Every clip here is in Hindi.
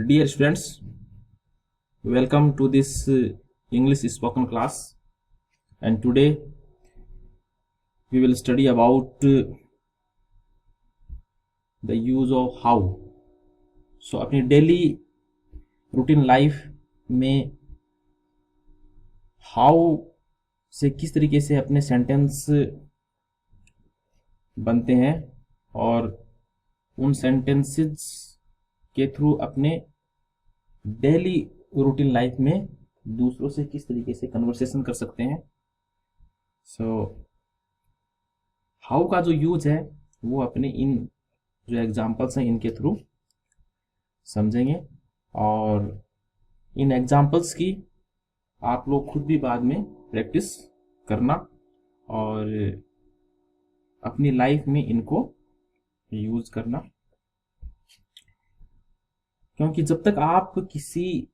Dear students, welcome to this English spoken class. And today we will study about the use of how. So अपनी डेली रूटीन लाइफ में हाउ से किस तरीके से अपने सेंटेंस बनते हैं और उन सेंटेंसेस के थ्रू अपने डेली रूटीन लाइफ में दूसरों से किस तरीके से कन्वर्सेशन कर सकते हैं। सो हाउ का जो यूज है वो अपने इन जो एग्जांपल्स हैं इनके थ्रू समझेंगे और इन एग्जांपल्स की आप लोग खुद भी बाद में प्रैक्टिस करना और अपनी लाइफ में इनको यूज करना, क्योंकि जब तक आप किसी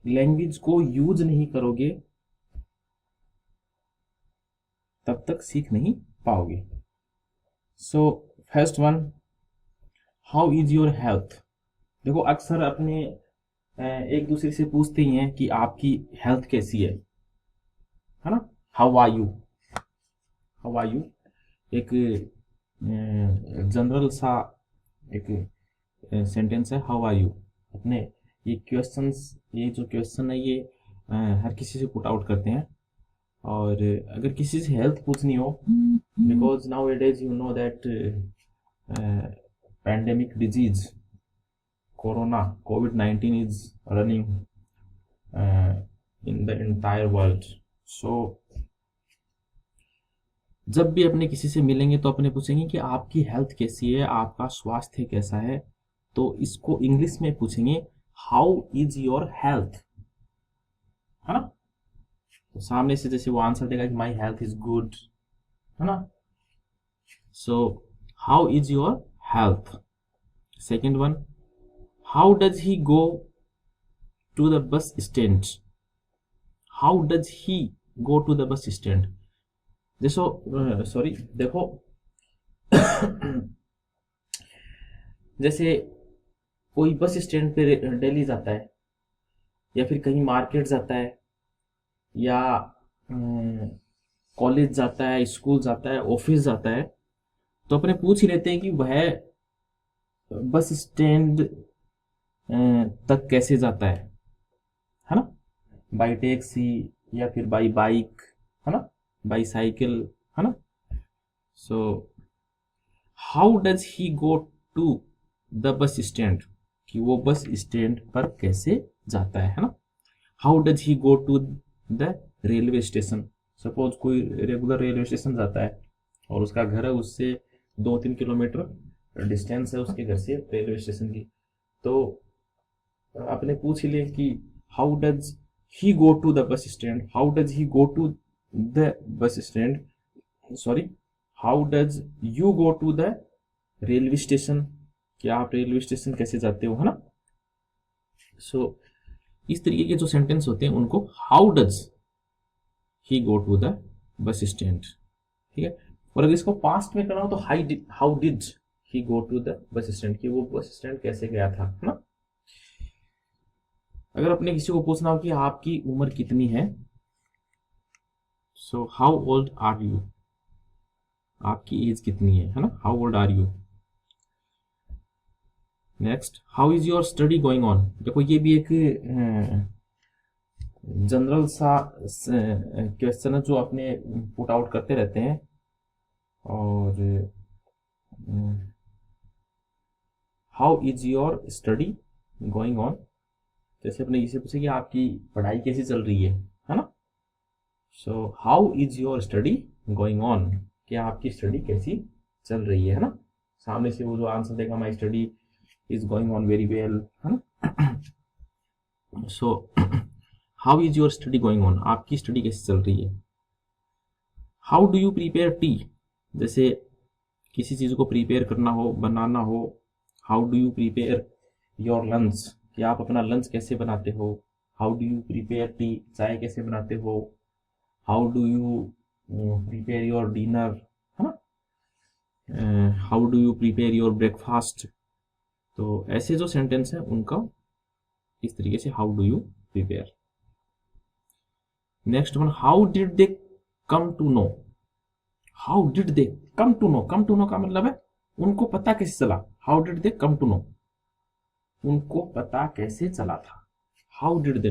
लैंग्वेज को यूज नहीं करोगे तब तक सीख नहीं पाओगे। So first one, how is your health. देखो अक्सर अपने एक दूसरे से पूछते ही हैं कि आपकी हेल्थ कैसी है ना। How are you, how are you एक जनरल सा एक सेंटेंस है, हाउ आर यू। अपने ये क्वेश्चंस, ये जो क्वेश्चन है ये हर किसी से पुट आउट करते हैं और अगर किसी से हेल्थ पूछनी हो, because now it is you know that pandemic disease corona COVID-19 is running in the entire world. So जब भी अपने किसी से मिलेंगे तो अपने पूछेंगे कि आपकी हेल्थ कैसी है, आपका स्वास्थ्य कैसा है। तो इसको इंग्लिश में पूछेंगे हाउ इज योर हेल्थ, है ना। तो सामने से जैसे वो आंसर देगा कि माई हेल्थ इज गुड, है ना। So how is your health. Second one, how does he go to the bus stand? How does he go to the bus stand? देखो जैसे कोई बस स्टैंड पे डेली जाता है या फिर कहीं मार्केट जाता है या कॉलेज जाता है, स्कूल जाता है, ऑफिस जाता है, तो अपने पूछ ही लेते हैं कि वह बस स्टैंड तक कैसे जाता है ना। बाई टैक्सी या फिर बाई बाइक, है ना, बाई साइकिल, है ना। So how does he go to the bus stand, कि वो बस स्टैंड पर कैसे जाता है ना। How does he go to the railway station. Suppose कोई रेगुलर रेलवे स्टेशन जाता है और उसका घर है उससे 2-3 किलोमीटर डिस्टेंस है उसके घर से रेलवे स्टेशन की, तो आपने पूछ ही लिया कि how does he go to the bus stand, how does he go to the bus stand, sorry how does you go to the railway station, कि आप रेलवे स्टेशन कैसे जाते हो, है ना। सो इस तरीके के जो सेंटेंस होते हैं उनको how does he go to the bus stand, ठीक है। और अगर इसको पास्ट में करना हो तो how did he go to the bus stand, कि वो बस स्टैंड कैसे गया था, है ना। अगर अपने किसी को पूछना हो कि आपकी उम्र कितनी है, so how old are you, आपकी एज कितनी है ना, how old are you. Next, how is your study going on. देखो ये भी एक जनरल सा क्वेश्चन है जो अपने पुट आउट करते रहते हैं और how is your study going on, जैसे अपने इसे पूछे कि आपकी पढ़ाई कैसी चल रही है ना। So how is your study going on, क्या आपकी स्टडी कैसी चल रही है ना। सामने से वो जो आंसर देगा my study is going on very well, है ना। So how is your study going on, आपकी स्टडी कैसी चल रही है। How do you prepare T, जैसे किसी चीज को प्रिपेयर करना हो, बनाना हो। How do you prepare your lunch, कि आप अपना लंच कैसे बनाते हो। How do you prepare T, चाय कैसे बनाते हो। How do you prepare your dinner, है ना। How do you prepare your breakfast. तो ऐसे जो सेंटेंस है उनका इस तरीके से how do you prepare. Next one, how did they come to know. How did they come to know, come to know का मतलब है उनको पता कैसे चला। How did they come to know, उनको पता कैसे चला था। How did they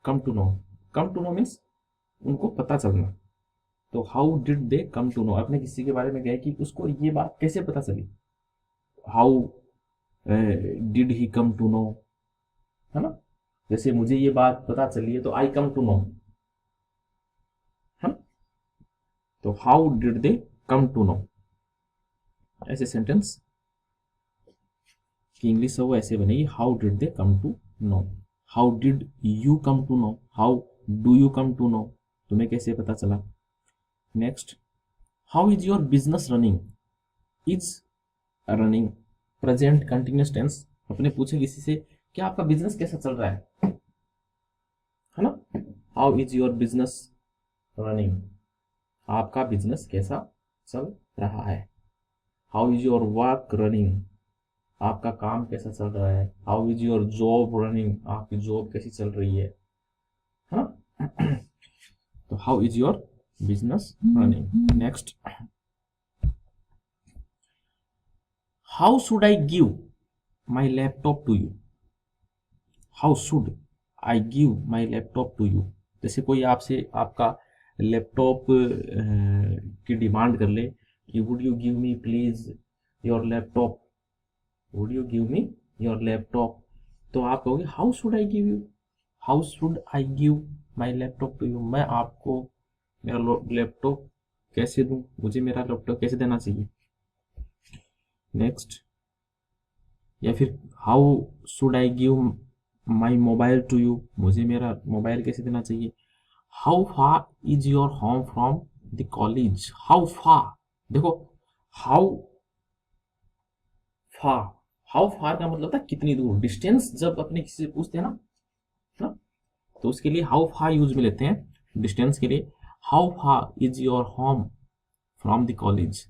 come to know, come to know means उनको पता चलना। तो how did they come to no, अपने किसी के बारे में कहे कि उसको ये बात कैसे पता चली। How did he come to know, है ना। जैसे मुझे ये बात पता चली है तो आई कम टू नो, है ना। तो how did they come to know, ऐसे सेंटेंस की इंग्लिश है वो ऐसे बनेगी, how did they come to know. How did you come to know, how do you come to know, तुम्हें कैसे पता चला। Next, how is your business running. Is running present continuous tense, अपने पूछे किसी से कि आपका बिजनेस कैसा चल रहा है ना। How is your business running, आपका बिजनेस कैसा चल रहा है। How is your work running, आपका काम कैसा चल रहा है। How is your job running, आपकी जॉब कैसी चल रही है ना। तो how is your business running. Next, how should I give my laptop to you. How should I give my laptop to you, जैसे कोई आपसे आपका लैपटॉप की डिमांड कर ले कि would you give me please your laptop, would you give me your laptop, तो आप कहोगे how should I give you, how should I give my laptop to you, मैं आपको मेरा लैपटॉप कैसे दूं, मुझे मेरा लैपटॉप कैसे देना चाहिए। नेक्स्ट, या फिर how should I give my mobile to you, मुझे मेरा मोबाइल कैसे देना चाहिए। How far is your home from the college. How far, देखो हाउ फार, हाउ फार का मतलब था कितनी दूर, डिस्टेंस जब अपने किसी से पूछते हैं ना, तो उसके लिए हाउ फार यूज में लेते हैं डिस्टेंस के लिए। How far is your home from the college.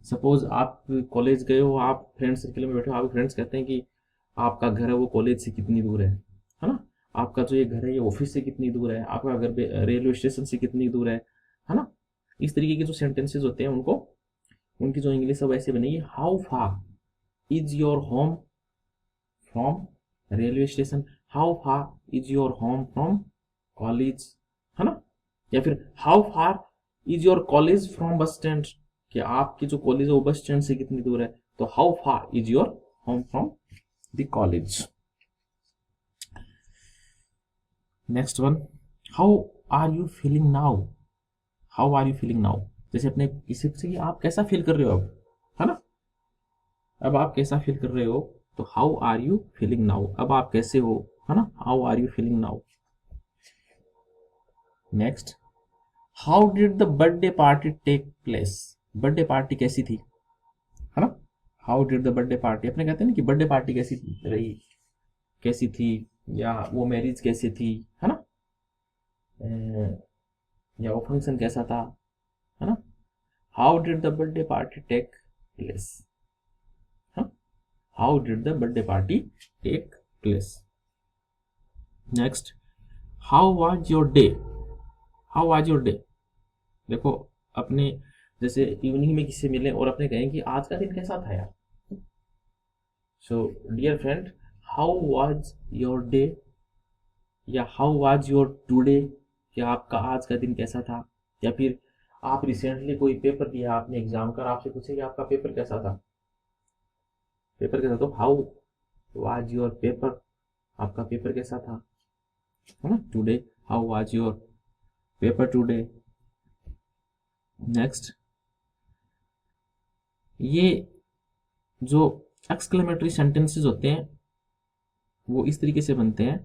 Suppose आप कॉलेज गए हो, आप फ्रेंड सर्कल में बैठे हो, आपके फ्रेंड्स कहते हैं कि आपका घर है वो कॉलेज से कितनी दूर है ना। आपका जो ये घर है ये ऑफिस से कितनी दूर है, आपका घर रेलवे स्टेशन से कितनी दूर है ना। इस तरीके के जो सेंटेंसेस होते हैं उनको, उनकी जो इंग्लिश है वैसे बनेगी, how far is your home from railway station, how far is your home from college, है ना। या फिर how far is your college from बस स्टैंड, कि आपकी जो कॉलेज है वो बस स्टैंड से कितनी दूर है, तो how far is your home from the college. Next one, how are you feeling now. How are you feeling now, जैसे अपने किसी से कि आप कैसा फील कर रहे हो अब, है ना। अब आप कैसा फील कर रहे हो, तो how are you feeling now, अब आप कैसे हो, है ना। How are you feeling now. Next, how did the birthday party take place. Birthday party कैसी थी, है ना। How did the birthday party, अपने कहते हैं ना कि बर्थडे पार्टी कैसी रही, कैसी थी, या वो मैरिज कैसी थी, है ना। या वो फंक्शन कैसा था, है ना। How did the birthday party take place, how did the birthday party take place. Next, how was your day. How was your day, देखो अपने जैसे इवनिंग में किसी मिले और अपने कहें कि आज का दिन कैसा था यार। So dear friend, how was your day, या हाउ वाज योर टुडे, कि आपका आज का दिन कैसा था। या फिर आप रिसेंटली कोई पेपर दिया आपने एग्जाम का, आपसे पूछे कि आपका पेपर कैसा था, पेपर कैसा, तो हाउ वाज योर पेपर, आपका पेपर कैसा था, है ना। Today, how was your paper today. Next, ये जो एक्सक्लेमेटरी सेंटेंसेस होते हैं वो इस तरीके से बनते हैं,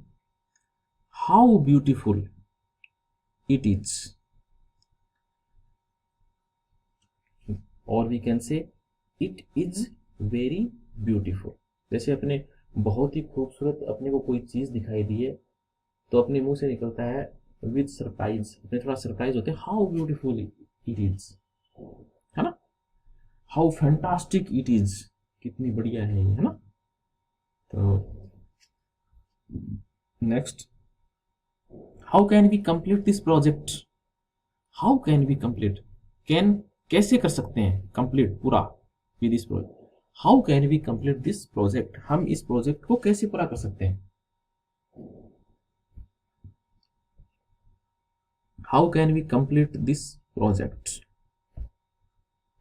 हाउ ब्यूटीफुल इट इज, और we can say it is very beautiful. जैसे अपने बहुत ही खूबसूरत अपने को कोई चीज दिखाई दी है तो अपने मुंह से निकलता है विद सरप्राइज, अपने थोड़ा सरप्राइज होते हैं, हाउ ब्यूटीफुल इट इज, है ना। हाउ फैंटास्टिक इट इज, कितनी बढ़िया है ये, है ना। तो next, how can we complete this project, how can we complete, can कैसे कर सकते हैं कंप्लीट पूरा with this project, how can we complete this project, हम इस प्रोजेक्ट को कैसे पूरा कर सकते हैं, how can we complete this project.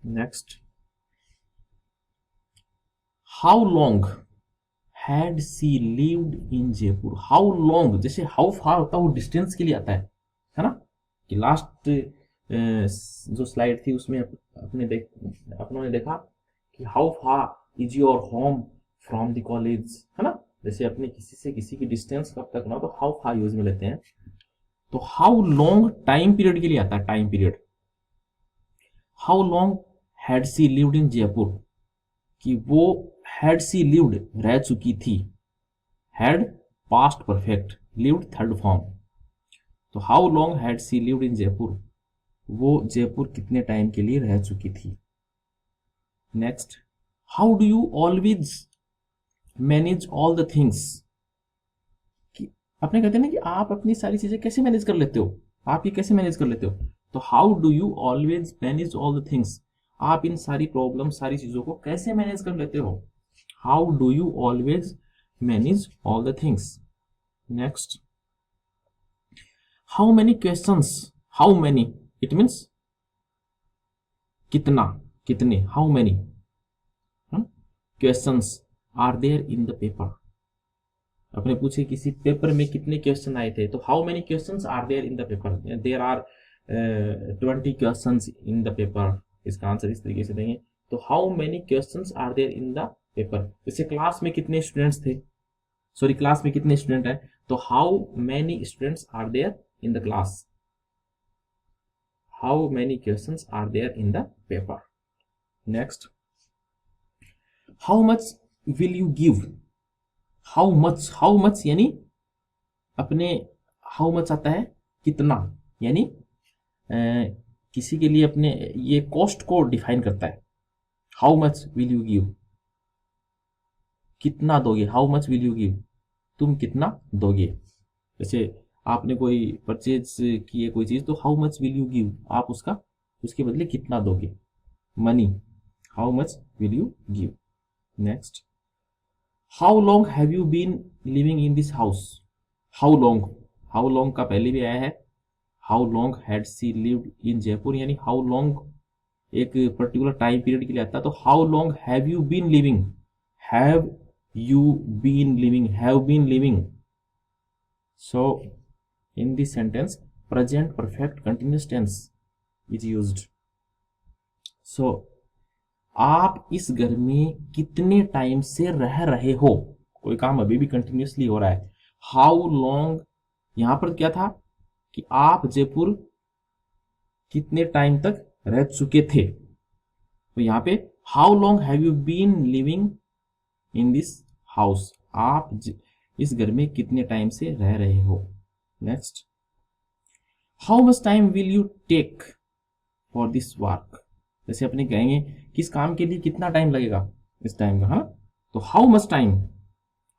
Next, how long had she lived in Jaipur, how long, जैसे हाउ फार होता है वो डिस्टेंस के लिए आता है ना, कि लास्ट जो स्लाइड थी उसमें अपनों ने देखा कि how far is your home from the college, है ना, जैसे अपने किसी से किसी की डिस्टेंस कब तक ना, तो हाउ फार यूज में लेते हैं। तो हाउ लॉन्ग टाइम पीरियड के लिए आता है, time period. How long had she lived in Jaipur, कि वो हैड सी लिव्ड रह चुकी थी, had past perfect, lived third form, तो how long had she lived in Jaipur, वो जयपुर कितने टाइम के लिए रह चुकी थी। Next, how do you always manage all the things, कि अपने कहते हैं ना कि आप अपनी सारी चीजें कैसे मैनेज कर लेते हो, आप ये कैसे मैनेज कर लेते हो, तो how do you always manage all the things, आप इन सारी प्रॉब्लम सारी चीजों को कैसे मैनेज कर लेते हो, how do you always manage all the things. Next, how many questions, how many it means कितना, कितने, how many questions are there in the paper, अपने पूछे किसी पेपर में कितने क्वेश्चन आए थे, तो how many questions are there in the paper, there are 20 questions in the paper, इसका आंसर इस तरीके से देंगे, तो how many questions are there in the paper, जैसे क्लास में कितने स्टूडेंट्स थे, सॉरी क्लास में कितने स्टूडेंट है, तो how many students are there in the class, how many questions are there in the paper. Next, how much will you give, how much यानी अपने, हाउ मच आता है कितना, यानी किसी के लिए अपने ये कॉस्ट को डिफाइन करता है, how much will you give, कितना दोगे, how much will you give, तुम कितना दोगे, जैसे आपने कोई परचेज की है कोई चीज, तो how much will you give, आप उसका उसके बदले कितना दोगे, money, how much will you give. Next, how long have you been living in this house, how long, how long का पहले भी आया है, how long had she lived in Jaipur, यानी हाउ लॉन्ग एक पर्टिकुलर टाइम पीरियड के लिए आता है, तो how long have you been living, have you been living, have been living, so in this sentence present perfect continuous tense is used. So आप इस घर में कितने टाइम से रह रहे हो, कोई काम अभी भी कंटिन्यूअसली हो रहा है, हाउ लॉन्ग, यहां पर क्या था कि आप जयपुर कितने टाइम तक रह चुके थे, तो यहां पे how long have you been living in this house, आप इस घर में कितने टाइम से रह रहे हो। Next, how much time will you take for this work, जैसे अपने कहेंगे किस काम के लिए कितना टाइम लगेगा इस टाइम का, हाँ, तो how much time,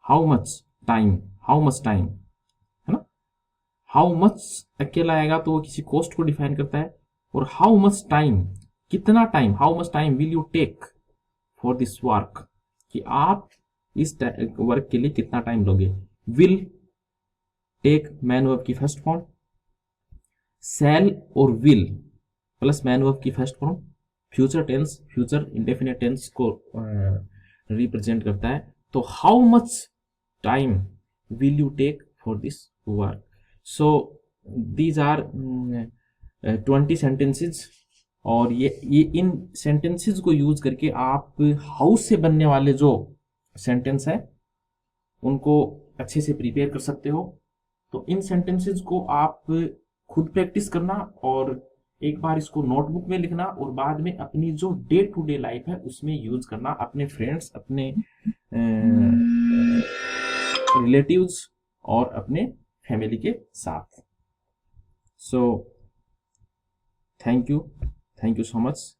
how much time, how much time, है ना, हाउ मच अकेला आएगा तो वो किसी कॉस्ट को डिफाइन करता है, और हाउ मच टाइम कितना time, how much time will you take for this work, कि आप इस वर्क के लिए कितना टाइम लोगे। विल टेक मैन वर्ब की फर्स्ट फॉर्म, शैल और विल प्लस मैन वर्ब की first form, future tense, future indefinite tense को रिप्रेजेंट करता है, तो how much time will you take for this work. So these are 20 sentences, और ये इन सेंटेंसेज को यूज करके आप हाउस से बनने वाले जो सेंटेंस है उनको अच्छे से प्रिपेयर कर सकते हो। तो इन सेंटेंसेज को आप खुद प्रैक्टिस करना, और एक बार इसको नोटबुक में लिखना, और बाद में अपनी जो डे टू डे लाइफ है उसमें यूज करना, अपने फ्रेंड्स, अपने रिलेटिव्स और अपने फैमिली के साथ। So thank you so much.